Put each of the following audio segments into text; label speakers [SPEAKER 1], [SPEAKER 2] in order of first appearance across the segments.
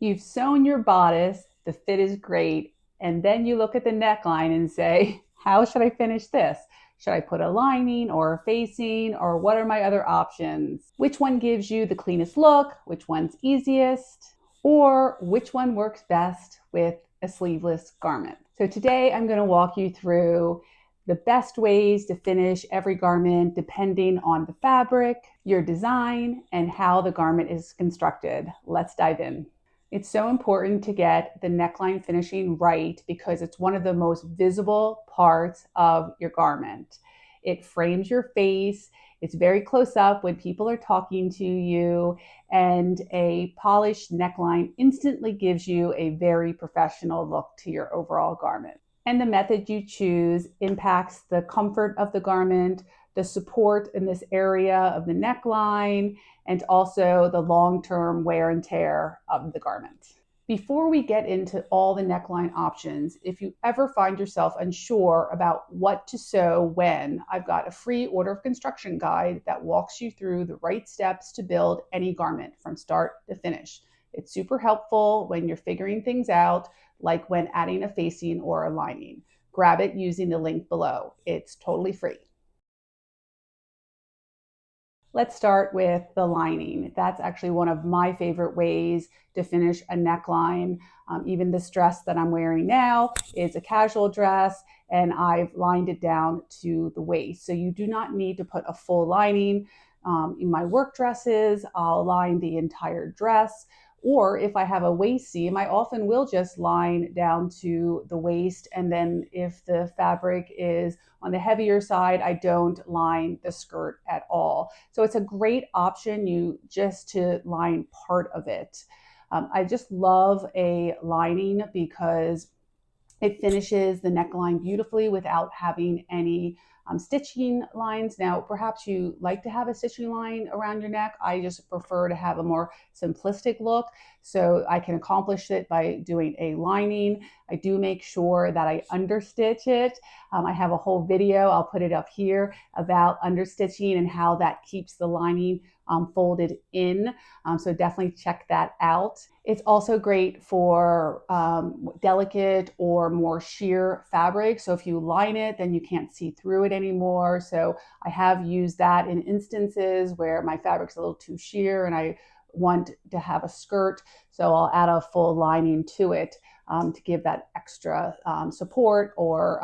[SPEAKER 1] You've sewn your bodice, the fit is great, and then you look at the neckline and say, how should I finish this? Should I put a lining or a facing, or what are my other options? Which one gives you the cleanest look? Which one's easiest? Or which one works best with a sleeveless garment? So today I'm going to walk you through the best ways to finish every garment depending on the fabric, your design, and how the garment is constructed. Let's dive in. It's so important to get the neckline finishing right because it's one of the most visible parts of your garment. It frames your face. It's very close up when people are talking to you, and a polished neckline instantly gives you a very professional look to your overall garment. And the method you choose impacts the comfort of the garment, the support in this area of the neckline, and also the long-term wear and tear of the garment. Before we get into all the neckline options, if you ever find yourself unsure about what to sew when, I've got a free order of construction guide that walks you through the right steps to build any garment from start to finish. It's super helpful when you're figuring things out, like when adding a facing or a lining. Grab it using the link below. It's totally free. Let's start with the lining. That's actually one of my favorite ways to finish a neckline. Even this dress that I'm wearing now is a casual dress, and I've lined it down to the waist. So you do not need to put a full lining. In my work dresses, I'll line the entire dress. Or if I have a waist seam, I often will just line down to the waist. And then if the fabric is on the heavier side, I don't line the skirt at all. So it's a great option just to line part of it. I just love a lining because it finishes the neckline beautifully without having any stitching lines. Now, perhaps you like to have a stitching line around your neck. I just prefer to have a more simplistic look, so I can accomplish it by doing a lining. I do make sure that I understitch it. I have a whole video, I'll put it up here, about understitching and how that keeps the lining folded in. So definitely check that out. It's also great for delicate or more sheer fabric. So if you line it, then you can't see through it anymore. So I have used that in instances where my fabric's a little too sheer and I want to have a skirt. So I'll add a full lining to it to give that extra support or,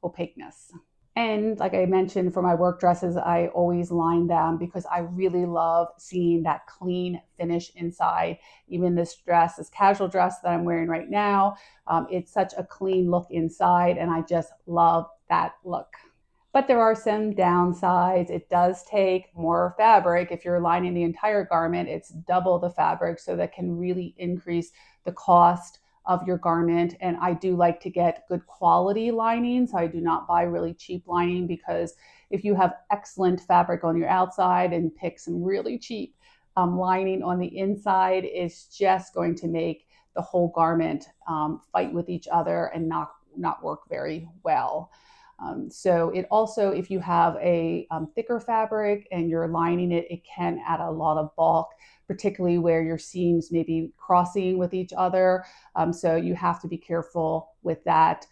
[SPEAKER 1] opaqueness. And like I mentioned, for my work dresses, I always line them because I really love seeing that clean finish inside. Even this dress, this casual dress that I'm wearing right now, it's such a clean look inside, and I just love that look. But there are some downsides. It does take more fabric. If you're lining the entire garment, it's double the fabric, so that can really increase the cost of your garment. And I do like to get good quality lining, so I do not buy really cheap lining, because if you have excellent fabric on your outside and pick some really cheap lining on the inside, it's just going to make the whole garment fight with each other and not work very well. So it also, if you have a thicker fabric and you're lining it, it can add a lot of bulk, particularly where your seams may be crossing with each other. So you have to be careful with that.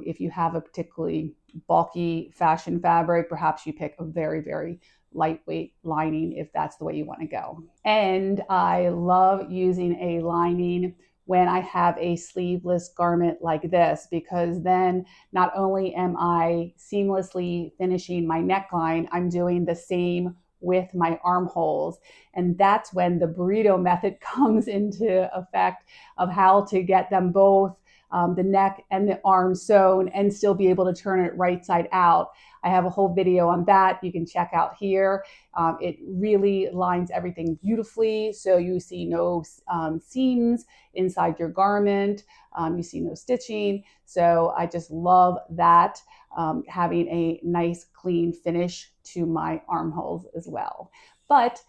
[SPEAKER 1] If you have a particularly bulky fashion fabric, perhaps you pick a very, very lightweight lining if that's the way you want to go. And I love using a lining when I have a sleeveless garment like this, because then not only am I seamlessly finishing my neckline, I'm doing the same with my armholes. And that's when the burrito method comes into effect, of how to get them both, the neck and the arm sewn, and still be able to turn it right side out. I have a whole video on that you can check out here. It really lines everything beautifully, so you see no seams inside your garment. You see no stitching. So I just love that, having a nice clean finish to my armholes as well. But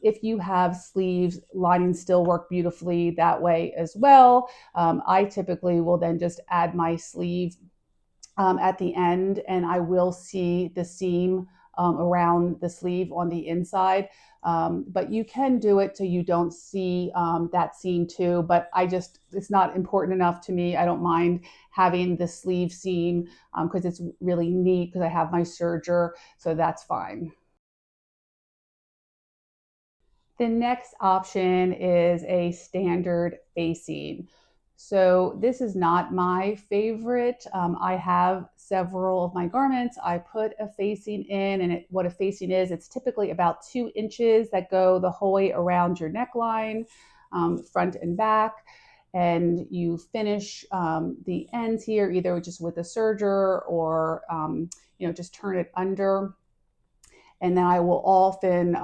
[SPEAKER 1] if you have sleeves, linings still work beautifully that way as well. I typically will then just add my sleeve at the end, and I will see the seam around the sleeve on the inside. But you can do it so you don't see that seam too. But it's not important enough to me. I don't mind having the sleeve seam because it's really neat because I have my serger, so that's fine. The next option is a standard facing. So this is not my favorite. I have several of my garments. I put a facing in, and what a facing is, it's typically about 2 inches that go the whole way around your neckline, front and back. And you finish the ends here either just with a serger or just turn it under, and then I will often,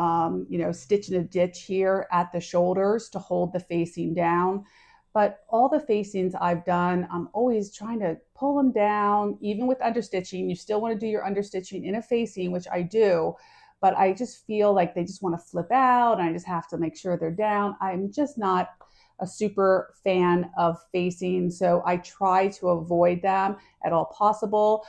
[SPEAKER 1] stitch in a ditch here at the shoulders to hold the facing down. But all the facings I've done, I'm always trying to pull them down, even with understitching. You still want to do your understitching in a facing, which I do, but I just feel like they just want to flip out, and I just have to make sure they're down. I'm just not a super fan of facing, so I try to avoid them at all possible.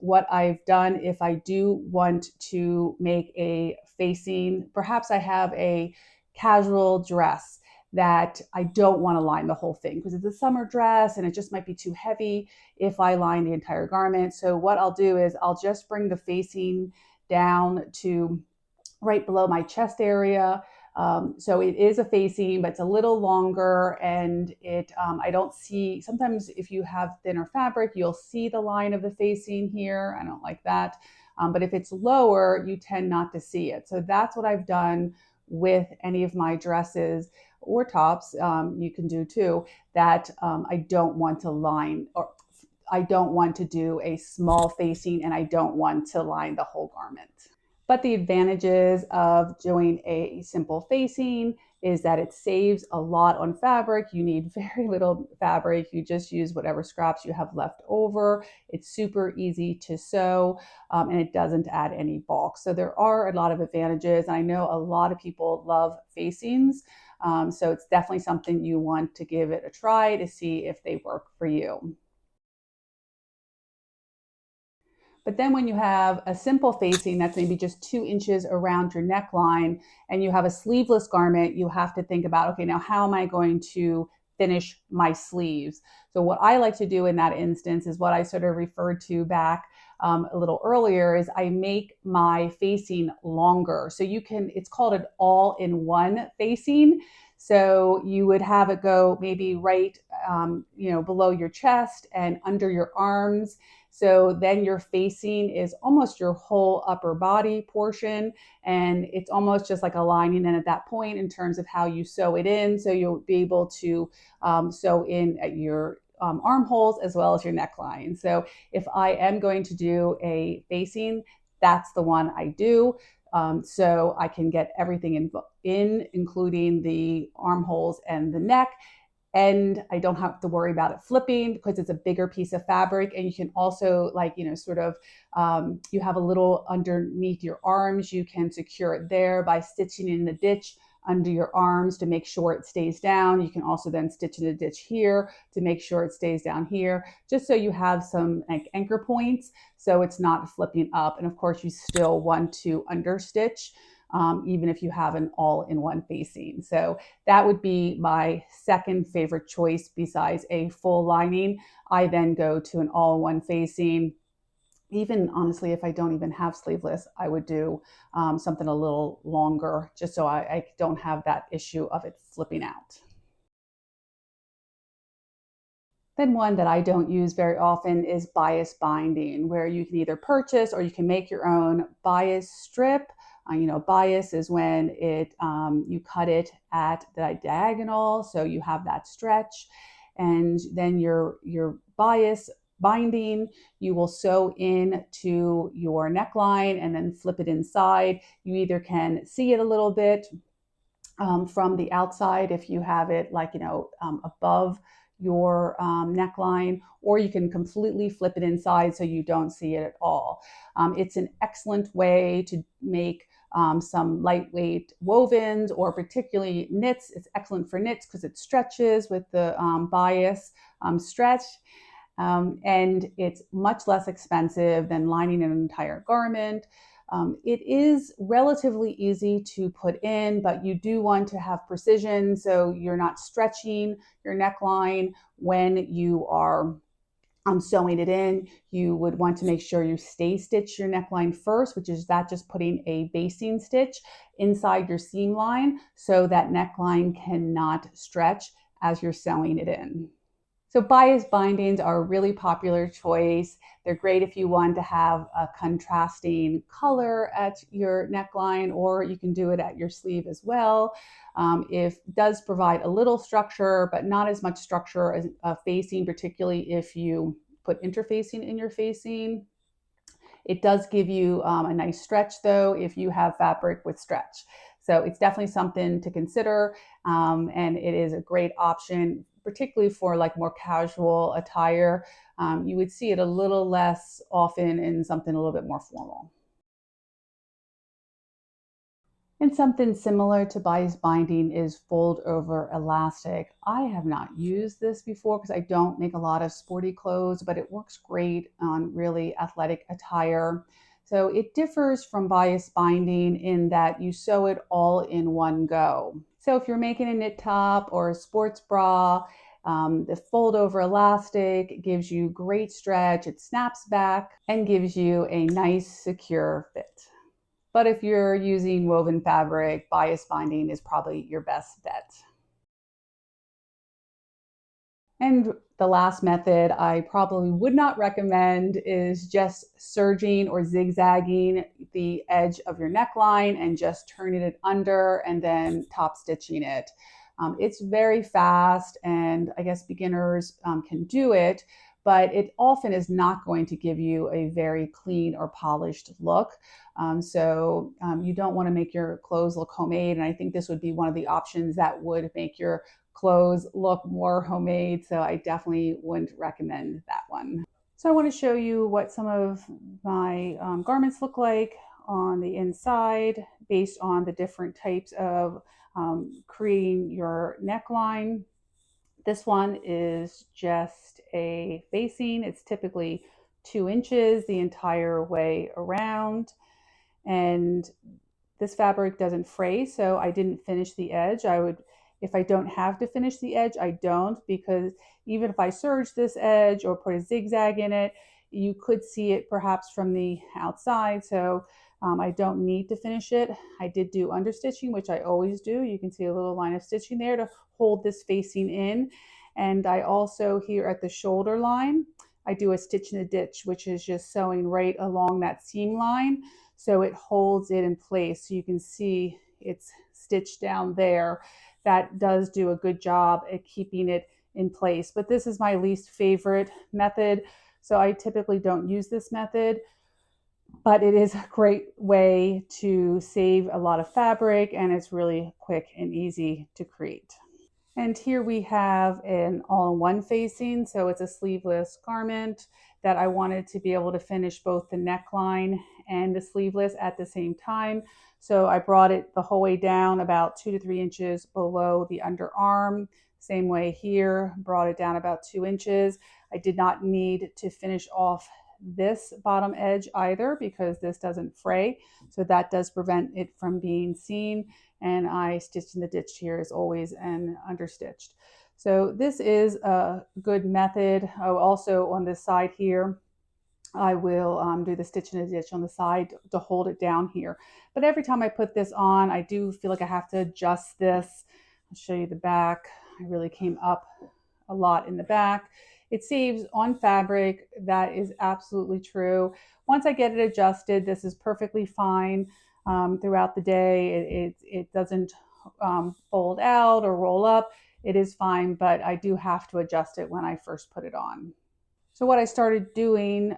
[SPEAKER 1] What I've done, if I do want to make a facing, perhaps I have a casual dress that I don't want to line the whole thing because it's a summer dress and it just might be too heavy if I line the entire garment. So what I'll do is I'll just bring the facing down to right below my chest area. So it is a facing, but it's a little longer, and I don't see, sometimes if you have thinner fabric, you'll see the line of the facing here. I don't like that. But if it's lower, you tend not to see it. So that's what I've done with any of my dresses or tops, you can do too, that I don't want to line, or I don't want to do a small facing, and I don't want to line the whole garment. But the advantages of doing a simple facing is that it saves a lot on fabric. You need very little fabric. You just use whatever scraps you have left over. It's super easy to sew, and it doesn't add any bulk. So there are a lot of advantages. And I know a lot of people love facings. So it's definitely something you want to give it a try to see if they work for you. But then when you have a simple facing that's maybe just 2 inches around your neckline and you have a sleeveless garment, you have to think about, okay, now how am I going to finish my sleeves? So what I like to do in that instance is what I sort of referred to back a little earlier is I make my facing longer. So it's called an all-in-one facing. So you would have it go maybe right, below your chest and under your arms. So then your facing is almost your whole upper body portion, and it's almost just like a lining in at that point in terms of how you sew it in. So you'll be able to sew in at your armholes as well as your neckline. So if I am going to do a facing, that's the one I do. So I can get everything including the armholes and the neck, and I don't have to worry about it flipping because it's a bigger piece of fabric. And you can also you have a little underneath your arms. You can secure it there by stitching in the ditch under your arms to make sure it stays down. You can also then stitch in the ditch here to make sure it stays down here, just so you have some anchor points so it's not flipping up. And of course, you still want to understitch even if you have an all-in-one facing. So that would be my second favorite choice besides a full lining. I then go to an all-in-one facing. Even honestly, if I don't even have sleeveless, I would do something a little longer just so I don't have that issue of it flipping out. Then one that I don't use very often is bias binding, where you can either purchase or you can make your own bias strip. Bias is when you cut it at the diagonal, so you have that stretch, and then your bias binding you will sew in to your neckline and then flip it inside. You either can see it a little bit from the outside if you have it above your neckline, or you can completely flip it inside so you don't see it at all. It's an excellent way to make some lightweight wovens or particularly knits. It's excellent for knits because it stretches with the bias stretch. And it's much less expensive than lining an entire garment. It is relatively easy to put in, but you do want to have precision so you're not stretching your neckline when you are sewing it in. You would want to make sure you stay stitch your neckline first, which is that just putting a basting stitch inside your seam line so that neckline cannot stretch as you're sewing it in. So bias bindings are a really popular choice. They're great if you want to have a contrasting color at your neckline, or you can do it at your sleeve as well. It does provide a little structure, but not as much structure as a facing, particularly if you put interfacing in your facing. It does give you a nice stretch though if you have fabric with stretch. So it's definitely something to consider, and it is a great option, particularly for like more casual attire. You would see it a little less often in something a little bit more formal. And something similar to bias binding is fold over elastic. I have not used this before because I don't make a lot of sporty clothes, but it works great on really athletic attire. So it differs from bias binding in that you sew it all in one go. So if you're making a knit top or a sports bra, the fold over elastic gives you great stretch, it snaps back and gives you a nice secure fit. But if you're using woven fabric, bias binding is probably your best bet. And the last method I probably would not recommend is just serging or zigzagging the edge of your neckline and just turning it under and then top stitching it. It's very fast, and I guess beginners can do it, but it often is not going to give you a very clean or polished look. You don't want to make your clothes look homemade, and I think this would be one of the options that would make your clothes look more homemade. So I definitely wouldn't recommend that one. So I want to show you what some of my garments look like on the inside based on the different types of creating your neckline. This one is just a facing. It's typically 2 inches the entire way around. And this fabric doesn't fray, so I didn't finish the edge. If I don't have to finish the edge, I don't, because even if I serge this edge or put a zigzag in it, you could see it perhaps from the outside. So I don't need to finish it. I did do understitching, which I always do. You can see a little line of stitching there to hold this facing in. And I also, here at the shoulder line, I do a stitch in a ditch, which is just sewing right along that seam line. So it holds it in place. So you can see it's stitched down there. That does do a good job at keeping it in place. But this is my least favorite method. So I typically don't use this method, but it is a great way to save a lot of fabric, and it's really quick and easy to create. And here we have an all-in-one facing. So it's a sleeveless garment that I wanted to be able to finish both the neckline and the sleeveless at the same time. So I brought it the whole way down about 2 to 3 inches below the underarm. Same way here, brought it down about 2 inches. I did not need to finish off this bottom edge either because this doesn't fray. So that does prevent it from being seen. And I stitched in the ditch here as always and understitched. So this is a good method. Oh, also on this side here, I will do the stitch in a ditch on the side to hold it down here. But every time I put this on, I do feel like I have to adjust this. I'll show you the back. I really came up a lot in the back. It saves on fabric. That is absolutely true. Once I get it adjusted, this is perfectly fine throughout the day. It doesn't fold out or roll up. It is fine, but I do have to adjust it when I first put it on. So what I started doing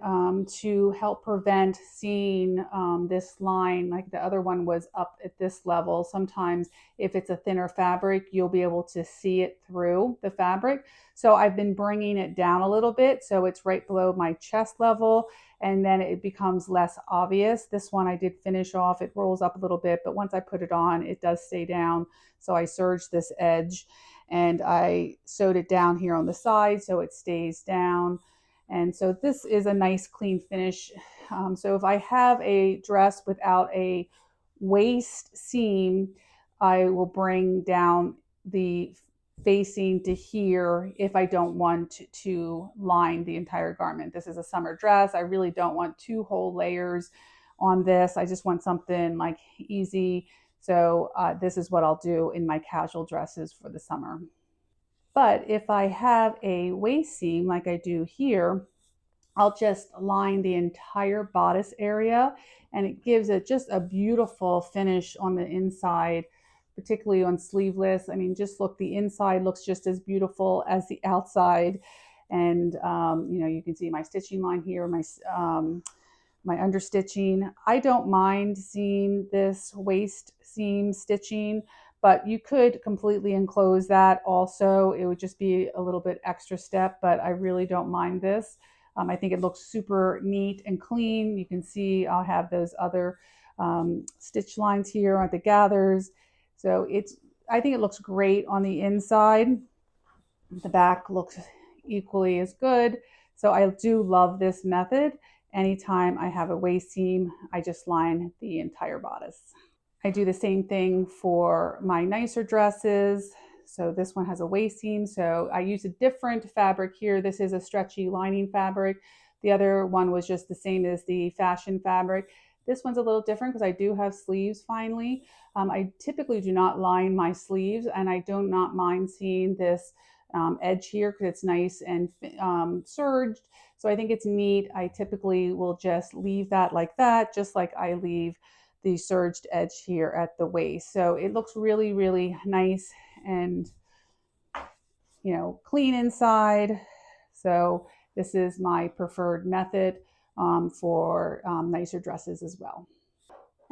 [SPEAKER 1] to help prevent seeing this line, like the other one was up at this level. Sometimes if it's a thinner fabric, you'll be able to see it through the fabric. So I've been bringing it down a little bit so it's right below my chest level, and then it becomes less obvious. This one I did finish off. It rolls up a little bit, but once I put it on, it does stay down. So I serged this edge and I sewed it down here on the side so it stays down. And so this is a nice clean finish. So if I have a dress without a waist seam, I will bring down the facing to here if I don't want to line the entire garment. This is a summer dress. I really don't want two whole layers on this. I just want something like easy. So this is what I'll do in my casual dresses for the summer. But if I have a waist seam like I do here, I'll just line the entire bodice area, and it gives it just a beautiful finish on the inside, particularly on sleeveless. I mean, just look, the inside looks just as beautiful as the outside. And, you know, you can see my stitching line here, my understitching. I don't mind seeing this waist seam stitching, but you could completely enclose that also. It would just be a little bit extra step, but I really don't mind this. I think it looks super neat and clean. You can see I'll have those other stitch lines here at the gathers. So I think it looks great on the inside. The back looks equally as good. So I do love this method. Anytime I have a waist seam, I just line the entire bodice. I do the same thing for my nicer dresses. So this one has a waist seam. So I use a different fabric here. This is a stretchy lining fabric. The other one was just the same as the fashion fabric. This one's a little different because I do have sleeves finally. I typically do not line my sleeves, and I do not mind seeing this edge here because it's nice and serged. So I think it's neat. I typically will just leave that like that, just like I leave the serged edge here at the waist. So it looks really, really nice and, you know, clean inside. So this is my preferred method for nicer dresses as well.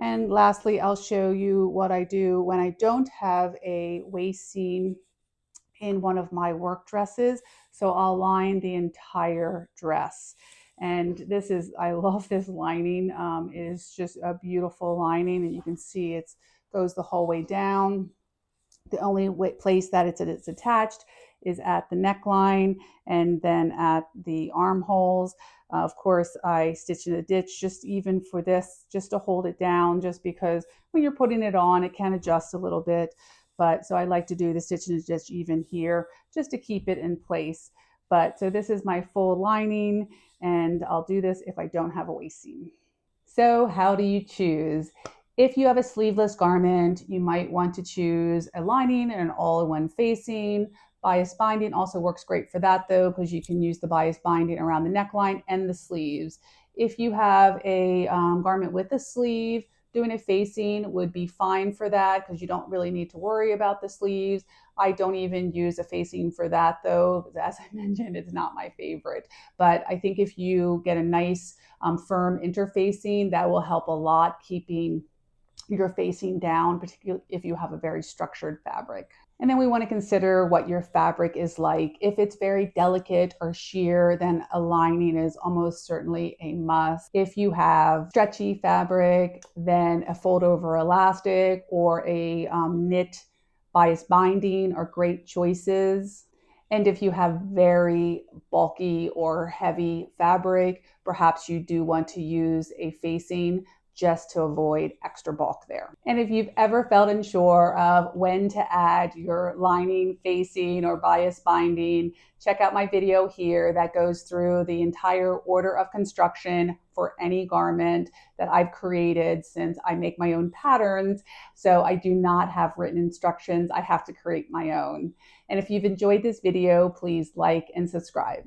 [SPEAKER 1] And lastly, I'll show you what I do when I don't have a waist seam in one of my work dresses. So I'll line the entire dress. And this is, I love this lining. It is just a beautiful lining, and you can see it goes the whole way down. The only place that it's attached is at the neckline and then at the armholes. Of course, I stitch in a ditch just even for this, just to hold it down, just because when you're putting it on, it can adjust a little bit. But so I like to do the stitch in a ditch even here, just to keep it in place. But so this is my full lining, and I'll do this if I don't have a waist seam. So how do you choose? If you have a sleeveless garment, you might want to choose a lining and an all-in-one facing. Bias binding also works great for that though, because you can use the bias binding around the neckline and the sleeves. If you have a garment with a sleeve, doing a facing would be fine for that because you don't really need to worry about the sleeves. I don't even use a facing for that though, because as I mentioned, it's not my favorite. But I think if you get a nice firm interfacing, that will help a lot keeping your facing down, particularly if you have a very structured fabric. And then we want to consider what your fabric is like. If it's very delicate or sheer, then a lining is almost certainly a must. If you have stretchy fabric, then a fold over elastic or a knit bias binding are great choices. And if you have very bulky or heavy fabric, perhaps you do want to use a facing just to avoid extra bulk there. And if you've ever felt unsure of when to add your lining, facing, or bias binding, check out my video here that goes through the entire order of construction for any garment that I've created, since I make my own patterns. So I do not have written instructions. I have to create my own. And if you've enjoyed this video, please like and subscribe.